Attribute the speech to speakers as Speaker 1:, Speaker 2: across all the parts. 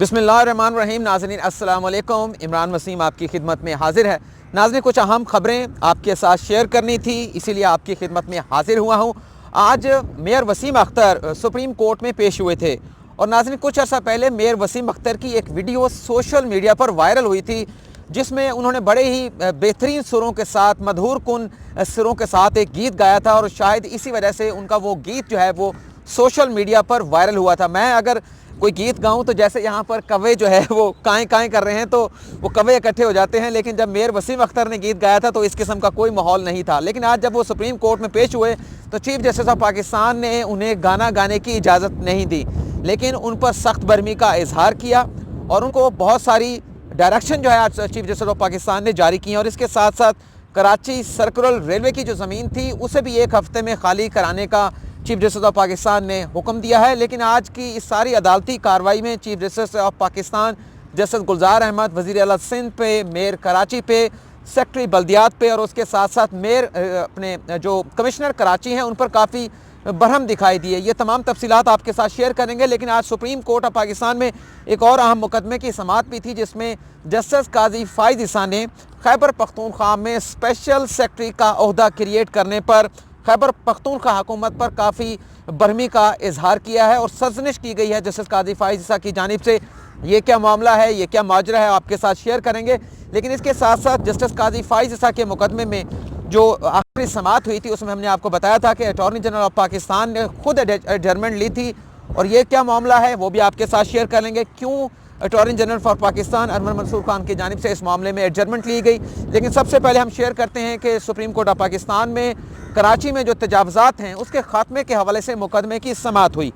Speaker 1: बिस्मिल्लाहिर्रहमानिर्रहीम। नाज़रीन अस्सलाम वालेकुम। इमरान वसीम आपकी खिदमत में हाजिर है। नाज़रीन कुछ अहम खबरें आपके साथ शेयर करनी थी, इसीलिए आपकी खिदमत में हाजिर हुआ हूँ। आज mayor Wasim Akhtar supreme court में पेश हुए थे और नाज़रीन कुछ अर्सा पहले मेयर वसीम अख्तर की एक वीडियो सोशल मीडिया पर वायरल हुई थी, जिसमें उन्होंने बड़े ही बेहतरीन सुरों के साथ, मधुर कुन सुरों के साथ एक गीत गाया था और शायद इसी वजह से उनका वो गीत जो है वो सोशल मीडिया पर वायरल हुआ था। मैं अगर कोई गीत गाऊं तो जैसे यहाँ पर कव्वे जो है वो काएँ काएँ कर रहे हैं तो वो कव्वे इकट्ठे हो जाते हैं, लेकिन जब मेयर वसीम अख्तर ने गीत गाया था तो इस किस्म का कोई माहौल नहीं था। लेकिन आज जब वो सुप्रीम कोर्ट में पेश हुए तो चीफ जस्टिस ऑफ पाकिस्तान ने उन्हें गाना गाने की इजाज़त नहीं दी, लेकिन उन पर सख्त बरहमी का इजहार किया और उनको बहुत सारी डायरेक्शन जो है आज चीफ जस्टिस ऑफ पाकिस्तान ने जारी की। और इसके साथ साथ कराची सर्कुलर रेलवे की जो ज़मीन थी उसे भी एक हफ्ते में खाली कराने का चीफ जस्टिस ऑफ पाकिस्तान ने हुक्म दिया है। लेकिन आज की इस सारी अदालती कार्रवाई में chief justice of Pakistan justice Gulzar Ahmed, वज़ीर आला सिंध पे, मेयर कराची पे, सेक्रेटरी बल्दियात पे और उसके साथ साथ मेयर अपने जो कमिश्नर कराची हैं उन पर काफ़ी बरहम दिखाई दी है। ये तमाम तफसीलात आपके साथ शेयर करेंगे। लेकिन आज सुप्रीम कोर्ट ऑफ पाकिस्तान में एक और अहम मुकदमे की समाअत भी थी, जिसमें जस्टिस काजी फ़ाइज़ ईसा ने खैबर पख्तूनख्वा में स्पेशल सेक्रेटरी का ओहदा क्रिएट करने पर खैबर पख्तूनख्वा हुकूमत पर काफ़ी बरहमी का इजहार किया है और सरजनिश की गई है जस्टिस काजी फ़ाइज़ ईसा की जानिब से। ये क्या मामला है, ये क्या माजरा है, आपके साथ शेयर करेंगे। लेकिन इसके साथ साथ जस्टिस काजी फ़ाइज़ ईसा के मुकदमे में जो आखिरी समाअत हुई थी उसमें हमने आपको बताया था कि अटॉर्नी जनरल ऑफ पाकिस्तान ने खुद एडजर्नमेंट ली थी और ये क्या मामला है वो भी आपके साथ शेयर कर लेंगे। क्यों attorney general for Pakistan Anwar Mansoor Khan की जानिब से इस मामले में एडजर्नमेंट ली गई। लेकिन सबसे पहले हम शेयर करते हैं कि सुप्रीम कोर्ट ऑफ पाकिस्तान में कराची में जो तजावज़ात हैं उसके खात्मे के हवाले से मुकदमे की समाअत हुई।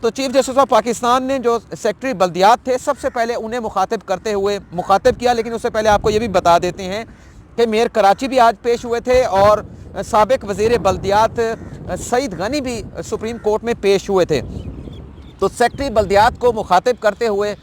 Speaker 1: तो चीफ जस्टिस ऑफ पाकिस्तान ने जो सेक्रेटरी बल्दियात थे सबसे पहले उन्हें मुखातिब करते हुए मुखातिब किया। लेकिन उससे पहले आपको ये भी बता देते हैं कि मेयर कराची भी आज पेश हुए थे और साबिक वज़ीर बल्दियात सईद गनी भी सुप्रीम कोर्ट में पेश हुए थे। तो सेक्रेटरी बल्दियात को मुखातिब करते हुए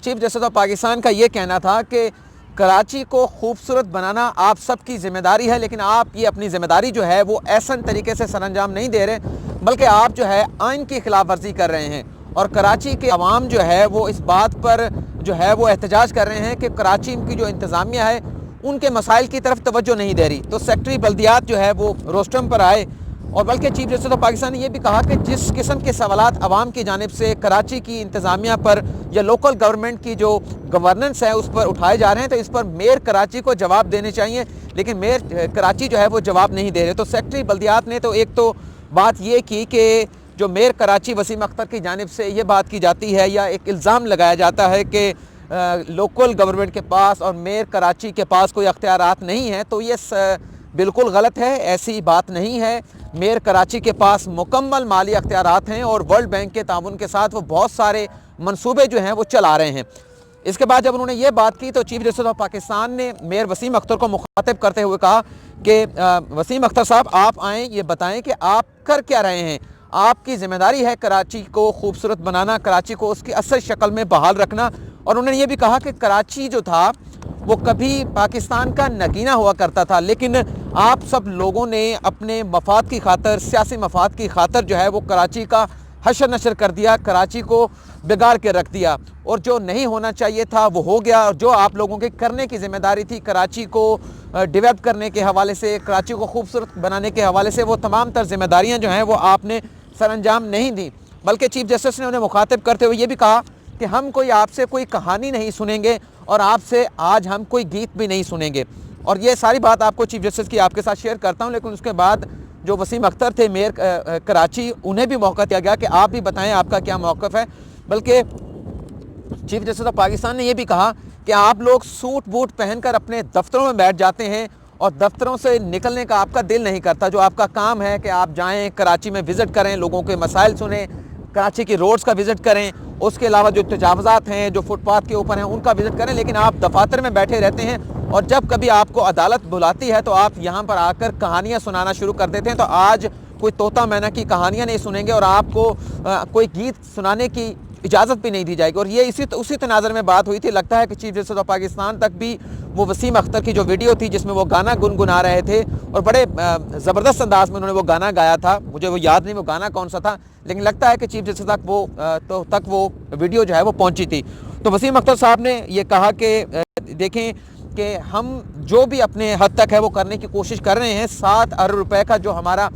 Speaker 1: चीफ जस्टिस ऑफ पाकिस्तान का ये कहना था कि कराची को खूबसूरत बनाना आप सबकी ज़िम्मेदारी है, लेकिन आप ये अपनी ज़िम्मेदारी जो है वो ऐसन तरीके से सरअंजाम नहीं दे रहे, बल्कि आप जो है आइन की खिलाफ वर्जी कर रहे हैं। और कराची के अवाम जो है वो इस बात पर जो है वो एहतजाज कर रहे हैं कि कराची की जो इंतज़ामिया है उनके मसाइल की तरफ तवज्जो नहीं दे रही। तो सेक्रेटरी बल्दियात जो है वो रोस्टम पर आए और बल्कि चीफ जस्टिस ऑफ पाकिस्तान ने यह भी कहा कि जिस किस्म के सवालात अवाम की जानिब से कराची की इंतज़ामिया पर या लोकल गवर्नमेंट की जो गवर्नेंस है उस पर उठाए जा रहे हैं तो इस पर मेयर कराची को जवाब देने चाहिए, लेकिन मेयर कराची जो है वो जवाब नहीं दे रहे। तो सेक्रेटरी बल्दियात ने तो एक तो बात ये की कि जो मेयर कराची वसीम अख्तर की जानिब से ये बात की जाती है या एक इल्ज़ाम लगाया जाता है कि लोकल गवर्नमेंट के पास और मेयर कराची के पास कोई अख्तियारात नहीं है, तो ये बिल्कुल गलत है। ऐसी बात नहीं है। मेयर कराची के पास मुकम्मल माली अख्तियारात हैं और वर्ल्ड बैंक के ताउन के साथ वो बहुत सारे मंसूबे जो हैं वो चला रहे हैं। इसके बाद जब उन्होंने ये बात की तो चीफ जस्टिस ऑफ पाकिस्तान ने मेयर वसीम अख्तर को मुखातिब करते हुए कहा कि वसीम अख्तर साहब आप आएँ, ये बताएँ कि आप कर क्या रहे हैं। आपकी ज़िम्मेदारी है कराची को खूबसूरत बनाना, कराची को उसकी असल शक्ल में बहाल रखना। और उन्होंने ये भी कहा कि कराची जो था वो कभी पाकिस्तान का नगीना हुआ करता था, लेकिन आप सब लोगों ने अपने मफाद की खातर, सियासी मफाद की खातर जो है वो कराची का हशर नशर कर दिया, कराची को बिगाड़ के रख दिया और जो नहीं होना चाहिए था वो हो गया। और जो आप लोगों के करने की ज़िम्मेदारी थी कराची को डेवलप करने के हवाले से, कराची को खूबसूरत बनाने के हवाले से, वो तमाम तर ज़िम्मेदारियाँ जो हैं वो आपने सरअंजाम नहीं दी। बल्कि चीफ जस्टिस ने उन्हें मुखातिब करते हुए ये भी कहा कि हम कोई आपसे कोई कहानी नहीं सुनेंगे और आपसे आज हम कोई गीत भी नहीं सुनेंगे। और ये सारी बात आपको चीफ जस्टिस की आपके साथ शेयर करता हूँ। लेकिन उसके बाद जो वसीम अख्तर थे मेयर कराची, उन्हें भी मौका दिया गया कि आप भी बताएं आपका क्या मौक़िफ़ है। बल्कि चीफ जस्टिस ऑफ पाकिस्तान ने यह भी कहा कि आप लोग सूट बूट पहनकर अपने दफ्तरों में बैठ जाते हैं और दफ्तरों से निकलने का आपका दिल नहीं करता। जो आपका काम है कि आप जाएँ कराची में विज़िट करें, लोगों के मसाइल सुनें, कराची की रोड्स का विज़िट करें, उसके अलावा जो तजावज़ात हैं जो फुटपाथ के ऊपर हैं उनका विज़िट करें, लेकिन आप दफातर में बैठे रहते हैं और जब कभी आपको अदालत बुलाती है तो आप यहाँ पर आकर कहानियाँ सुनाना शुरू कर देते हैं। तो आज कोई तोता मैना की कहानियाँ नहीं सुनेंगे और आपको कोई गीत सुनाने की इजाज़त भी नहीं दी जाएगी। और ये उसी तनाज़र में बात हुई थी। लगता है कि चीफ जस्टिस ऑफ पाकिस्तान तक भी वो वसीम अख्तर की जो वीडियो थी जिसमें वो गाना गुनगुना रहे थे और बड़े ज़बरदस्त अंदाज में उन्होंने वो गाना गाया था, मुझे वो याद नहीं वो गाना कौन सा था, लेकिन लगता है कि चीफ जस्टिस तक वो वीडियो जो है वो पहुंची थी। तो वसीम अख्तर साहब ने ये कहा कि देखें कि हम जो भी अपने हद तक है वो करने की कोशिश कर रहे हैं। 7 अरब रुपए का जो हमारा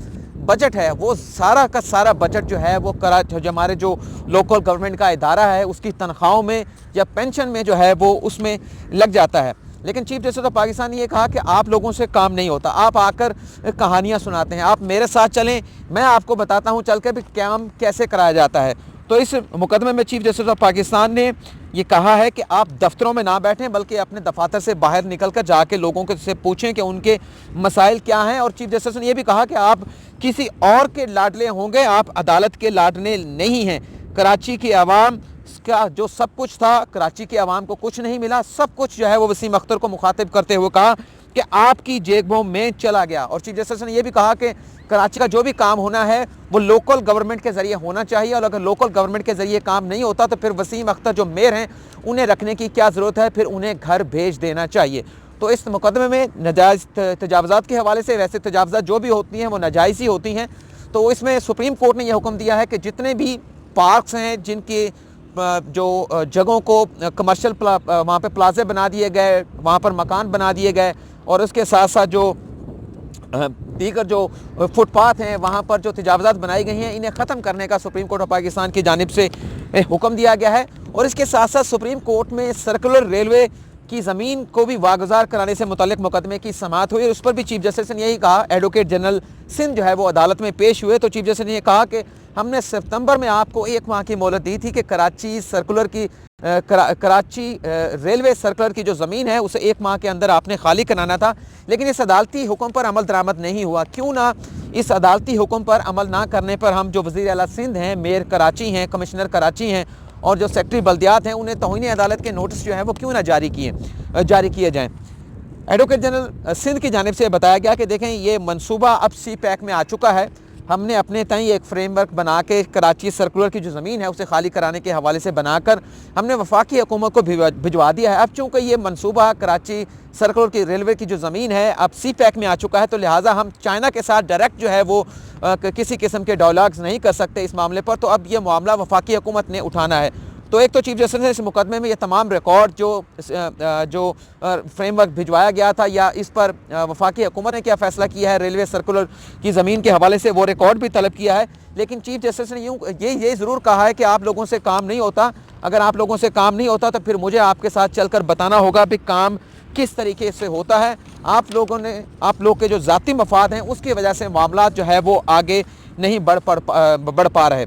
Speaker 1: बजट है वो सारा का सारा बजट जो है वो जो हमारे जो लोकल गवर्नमेंट का इदारा है उसकी तनख्वाहों में या पेंशन में जो है वो उसमें लग जाता है। लेकिन चीफ जस्टिस ऑफ पाकिस्तान ने ये कहा कि आप लोगों से काम नहीं होता, आप आकर कहानियाँ सुनाते हैं, आप मेरे साथ चलें, मैं आपको बताता हूँ चल के भी काम कैसे कराया जाता है। तो इस मुकदमे में चीफ जस्टिस ऑफ पाकिस्तान ने ये कहा है कि आप दफ्तरों में ना बैठें बल्कि अपने दफातर से बाहर निकल कर जाके लोगों से पूछें कि उनके मसाइल क्या हैं। और चीफ जस्टिस ने यह भी कहा कि आप किसी और के लाडले होंगे, आप अदालत के लाडले नहीं हैं। कराची की आवाम का जो सब कुछ था, कराची की आवाम को कुछ नहीं मिला, सब कुछ जो है वो वसीम अख्तर को मुखातिब करते हुए कहा कि आपकी जेबों में चला गया। और चीफ जस्टिस ने यह भी कहा कि कराची का जो भी काम होना है वो लोकल गवर्नमेंट के ज़रिए होना चाहिए, और अगर लोकल गवर्नमेंट के ज़रिए काम नहीं होता तो फिर वसीम अख्तर जो मेयर हैं उन्हें रखने की क्या ज़रूरत है, फिर उन्हें घर भेज देना चाहिए। तो इस मुकदमे में नाजायज़ तजावज़ात के हवाले से, वैसे तजावज़ात जो भी होती हैं वो नाजायज़ ही होती हैं, तो इसमें सुप्रीम कोर्ट ने यह हुक्म दिया है कि जितने भी पार्क्स हैं जिनके जो जगहों को कमर्शियल वहाँ पे प्लाजे बना दिए गए, वहाँ पर मकान बना दिए गए, और उसके साथ साथ जो दीगर जो फुटपाथ हैं वहाँ पर जो तजावज़ात बनाई गई हैं इन्हें ख़त्म करने का सुप्रीम कोर्ट ऑफ पाकिस्तान की जानिब से हुक्म दिया गया है। और इसके साथ साथ सुप्रीम कोर्ट में सर्कुलर रेलवे की ज़मीन को भी वागुज़ार कराने से मुतल्लिक़ मुकदमे की समाअत हुई, और उस पर भी चीफ जस्टिस ने यही कहा। एडवोकेट जनरल सिंध जो है वो अदालत में पेश हुए, तो चीफ जस्टिस ने यह कहा कि हमने सितंबर में आपको 1 माह की मोहलत दी थी कि कराची सर्कुलर की कराची रेलवे सर्कुलर की जो ज़मीन है उसे 1 माह के अंदर आपने खाली कराना था, लेकिन इस अदालती हुक्म पर अमल दरामद नहीं हुआ। क्यों ना इस अदालती हुक्म पर अमल ना करने पर हम जो वज़ीर आला सिंध हैं, मेयर कराची हैं, कमिश्नर कराची हैं और जो सेक्रेटरी बल्दियात हैं उन्हें तौहीन अदालत के नोटिस जो है वो क्यों ना जारी किए जाएँ। एडवोकेट जनरल सिंध की जानिब से बताया गया कि देखें ये मनसूबा अब सी पैक में आ चुका है, हमने अपने तय एक फ्रेमवर्क बना के कराची सर्कुलर की जो ज़मीन है उसे खाली कराने के हवाले से बनाकर हमने वफाकी हुकूमत को भिजवा दिया है। अब चूँकि ये मनसूबा कराची सर्कुलर की रेलवे की जो ज़मीन है अब सी पैक में आ चुका है, तो लिहाजा हम चाइना के साथ डायरेक्ट जो है वो किसी किस्म के डायलॉग्स नहीं कर सकते इस मामले पर, तो अब ये मामला वफाकी हुकूमत ने उठाना है। तो एक तो चीफ जस्टिस ने इस मुकदमे में ये तमाम रिकॉर्ड जो फ्रेमवर्क भिजवाया गया था या इस पर वफाकी हुकूमत ने क्या फ़ैसला किया है रेलवे सर्कुलर की ज़मीन के हवाले से, वो रिकॉर्ड भी तलब किया है। लेकिन चीफ जस्टिस ने ये ज़रूर कहा है कि आप लोगों से काम नहीं होता, अगर आप लोगों से काम नहीं होता तो फिर मुझे आपके साथ चलकर बताना होगा भी काम किस तरीके से होता है। आप लोग के जो ज़ाती मफाद हैं उसकी वजह से मामला जो है वो आगे नहीं बढ़ पा रहे।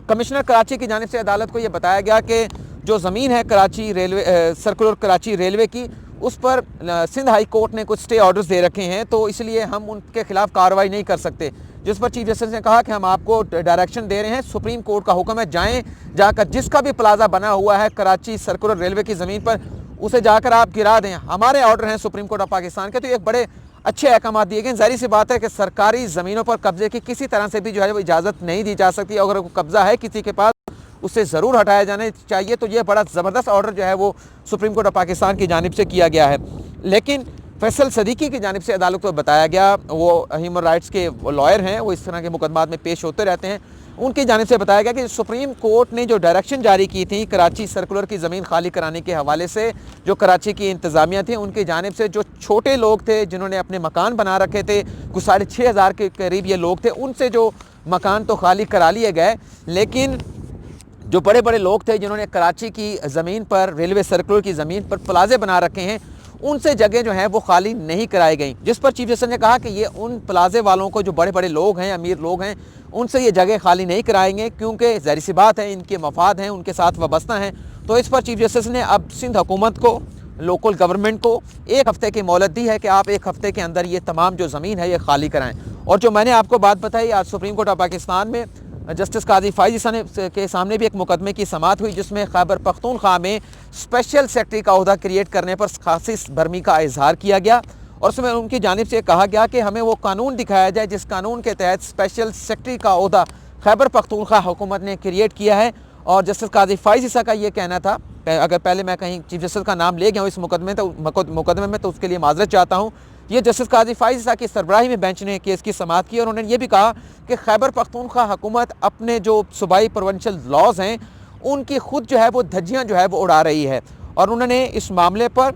Speaker 1: कमिश्नर कराची की जानिब से अदालत को ये बताया गया कि जो ज़मीन है Karachi railway circular Karachi railway की, उस पर सिंध हाई कोर्ट ने कुछ स्टे ऑर्डर्स दे रखे हैं, तो इसलिए हम उनके खिलाफ कार्रवाई नहीं कर सकते। जिस पर चीफ जस्टिस ने कहा कि हम आपको डायरेक्शन दे रहे हैं, सुप्रीम कोर्ट का हुक्म है, जाकर जिसका भी प्लाजा बना हुआ है कराची सर्कुलर रेलवे की ज़मीन पर उसे जाकर आप गिरा दें। हमारे ऑर्डर हैं सुप्रीम कोर्ट ऑफ पाकिस्तान के, तो एक बड़े अच्छे अहकाम दिए गए। जाहिर सी बात है कि सरकारी ज़मीनों पर कब्जे की किसी तरह से भी जो है वो इजाज़त नहीं दी जा सकती। अगर वो कब्ज़ा है किसी के पास उससे ज़रूर हटाया जाना चाहिए। तो ये बड़ा ज़बरदस्त ऑर्डर जो है वो सुप्रीम कोर्ट ऑफ पाकिस्तान की जानिब से किया गया है। लेकिन फैसल सदीकी की जानिब से अदालत को बताया गया, वो ह्यूमन राइट्स के लॉयर हैं, वो इस तरह के मुकदमात में पेश होते रहते हैं, उनकी जानिब से बताया गया कि सुप्रीम कोर्ट ने जो डायरेक्शन जारी की थी कराची सर्कुलर की ज़मीन खाली कराने के हवाले से, जो कराची की इंतज़ामिया थी उनकी जानिब से जो छोटे लोग थे जिन्होंने अपने मकान बना रखे थे, कुछ 6,500 के करीब ये लोग थे, उनसे जो मकान तो खाली करा लिए गए, लेकिन जो बड़े बड़े लोग थे जिन्होंने कराची की ज़मीन पर रेलवे सर्कुलर की ज़मीन पर प्लाजे बना रखे हैं, उनसे जगह जो है वो खाली नहीं कराई गई। जिस पर चीफ जस्टिस ने कहा कि ये उन प्लाजे वालों को जो बड़े बड़े लोग हैं, अमीर लोग हैं, उनसे ये जगह खाली नहीं कराएंगे क्योंकि ज़ाहिर सी बात है इनके मफाद हैं, उनके साथ वाबस्ता हैं। तो इस पर चीफ जस्टिस ने अब सिंध हुकूमत को, लोकल गवर्नमेंट को 1 हफ़्ते की मोहलत दी है कि आप 1 हफ़्ते के अंदर ये तमाम जो ज़मीन है ये खाली कराएँ। और जो मैंने आपको बात बताई, आज सुप्रीम कोर्ट ऑफ पाकिस्तान में जस्टिस काजी फाइज़ के सामने भी एक मुकदमे की समाअत हुई जिसमें खैबर पख्तूनख्वा में स्पेशल सेक्रेटरी का ओहदा क्रिएट करने पर खासी भरमी का इजहार किया गया, और उसमें उनकी जानिब से कहा गया कि हमें वो कानून दिखाया जाए जिस कानून के तहत स्पेशल सेक्रेटरी का ओहदा खैबर पख्तूनख्वा हुकूमत ने क्रिएट किया है। और जस्टिस काजी फाइज़ का ये कहना था, अगर पहले मैं कहीं चीफ जस्टिस का नाम ले गया हूँ इस मुकदमे में तो उसके लिए माजरत चाहता हूँ। ये जस्टिस काजी फाइज़ की सरबराही में बेंच ने केस की समाअत की और उन्होंने ये भी कहा कि खैबर पख्तूनख्वा हुकूमत अपने जो सूबाई प्रोविंशियल लॉज हैं उनकी खुद जो है वो धज्जियाँ जो है वो उड़ा रही है। और उन्होंने इस मामले पर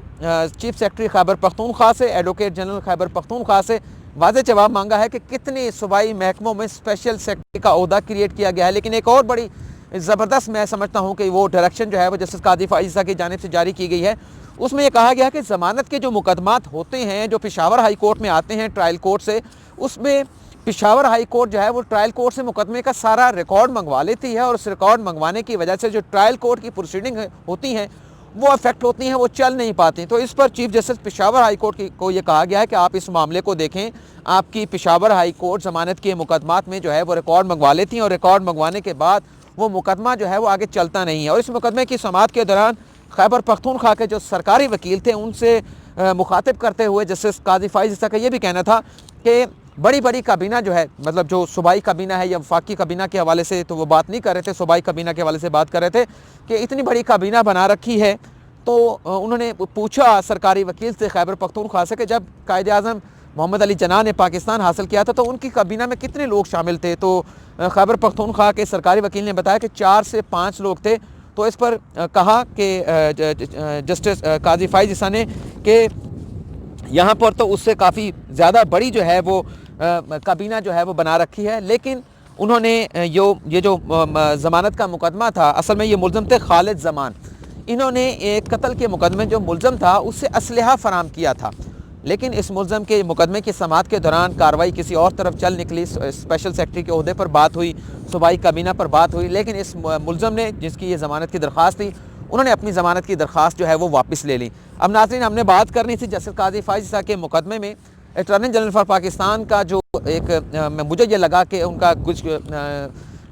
Speaker 1: चीफ सेक्रेटरी खैबर पख्तूनख्वा से, एडवोकेट जनरल खैबर पख्तूनख्वा से वाज़ेह जवाब मांगा है कि कितने सूबाई महकमों में स्पेशल सेक्रेटरी का ओहदा क्रिएट किया गया है। लेकिन एक और बड़ी ज़बरदस्त मैं समझता हूँ कि वो डायरेक्शन जो है वो जस्टिस कादी फाइज़ा की जानिब से जारी की गई है। उसमें यह कहा गया कि ज़मानत के जो मुकदमात होते हैं जो पेशावर हाई कोर्ट में आते हैं ट्रायल कोर्ट से, उसमें पेशावर हाई कोर्ट जो है वो ट्रायल कोर्ट से मुकदमे का सारा रिकॉर्ड मंगवा लेती है और उस रिकॉर्ड मंगवाने की वजह से जो ट्रायल कोर्ट की प्रोसीडिंग होती हैं वो अफेक्ट होती हैं, वो चल नहीं पाती। तो इस पर chief justice Peshawar high court को ये कहा गया है कि आप इस मामले को देखें, आपकी पेशावर हाई कोर्ट ज़मानत के मुकदमात में जो है वो रिकॉर्ड मंगवा लेती हैं और रिकॉर्ड मंगवाने के बाद वो मुकदमा जो है वो आगे चलता नहीं है। और इस मुकदमे की समाअत के दौरान खैबर पख्तूनख्वा के जो सरकारी वकील थे उनसे मुखातिब करते हुए जस्टिस कादी फाइज़ा का ये भी कहना था कि बड़ी बड़ी काबीना जो है, मतलब जो सूबाई काबीना है या वफाकी काबीना के हवाले से तो वो बात नहीं कर रहे थे, सूबाई काबीना के हवाले से बात कर रहे थे कि इतनी बड़ी काबीना बना रखी है। तो उन्होंने पूछा सरकारी वकील से खैबर पख्तूनख्वा से कि जब कायदे आज़म मोहम्मद अली जिन्ना ने पाकिस्तान हासिल किया था तो उनकी काबीना में कितने लोग शामिल थे। तो खैबर पख्तूनख्वा के सरकारी वकील ने बताया कि 4 से 5 लोग थे। तो इस पर कहा कि जस्टिस कादी फाइज़ा ने कि यहाँ पर तो उससे काफ़ी ज़्यादा बड़ी जो है वो काबीना जो है वो बना रखी है। लेकिन उन्होंने ये जो ज़मानत का मुकदमा था, असल में ये मुलज़म थे खालिद ज़मान, इन्होंने एक कत्ल के मुकदमे जो मुलज़म था उससे असलहा फ़राम किया था। लेकिन इस मुलज़म के मुकदमे की समाअत के दौरान कार्रवाई किसी और तरफ चल निकली। स्पेशल सेक्रेटरी के ओहदे पर बात हुई, सूबाई काबीना पर बात हुई, लेकिन इस मुलज़म ने, जिसकी ये ज़मानत की दरख्वास्त थी, उन्होंने अपनी ज़मानत की दरख्वास्त जो है वो वापस ले ली। अब नाज़रीन, हमने बात करनी थी जस्टिस कादी फाइज़ा के मुकदमे में अटॉर्नी जनरल फॉर पाकिस्तान का जो एक मुझे ये लगा कि उनका कुछ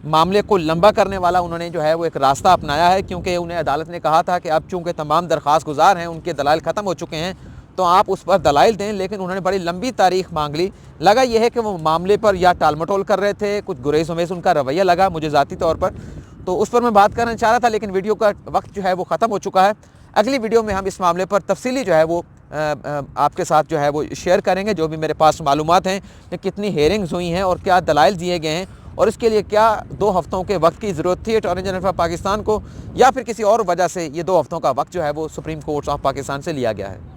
Speaker 1: मामले को लंबा करने वाला उन्होंने जो है वो एक रास्ता अपनाया है, क्योंकि उन्हें अदालत ने कहा था कि अब चूँकि तमाम दरख्वास्त गुजार हैं, उनके दलाइल ख़त्म हो चुके हैं, तो आप उस पर दलाइल दें। लेकिन उन्होंने बड़ी लंबी तारीख मांग ली। लगा यह है कि वो मामले पर या टाल मटोल कर रहे थे, कुछ गुरेज उमेज उनका रवैया लगा मुझे ज़ाती तौर पर, तो उस पर मैं बात करना चाह रहा था, लेकिन वीडियो का वक्त जो है वो ख़त्म हो चुका है। अगली वीडियो में हम इस मामले पर तफसीली जो है वो आपके साथ जो है वो शेयर करेंगे, जो भी मेरे पास मालूमात हैं कि कितनी हेयरिंग्स हुई हैं और क्या दलाइल दिए गए हैं और इसके लिए क्या 2 हफ्तों के वक्त की ज़रूरत थी अटॉर्नी जनरल ऑफ पाकिस्तान को, या फिर किसी और वजह से ये 2 हफ्तों का वक्त जो है वो सुप्रीम कोर्ट ऑफ पाकिस्तान से लिया गया है।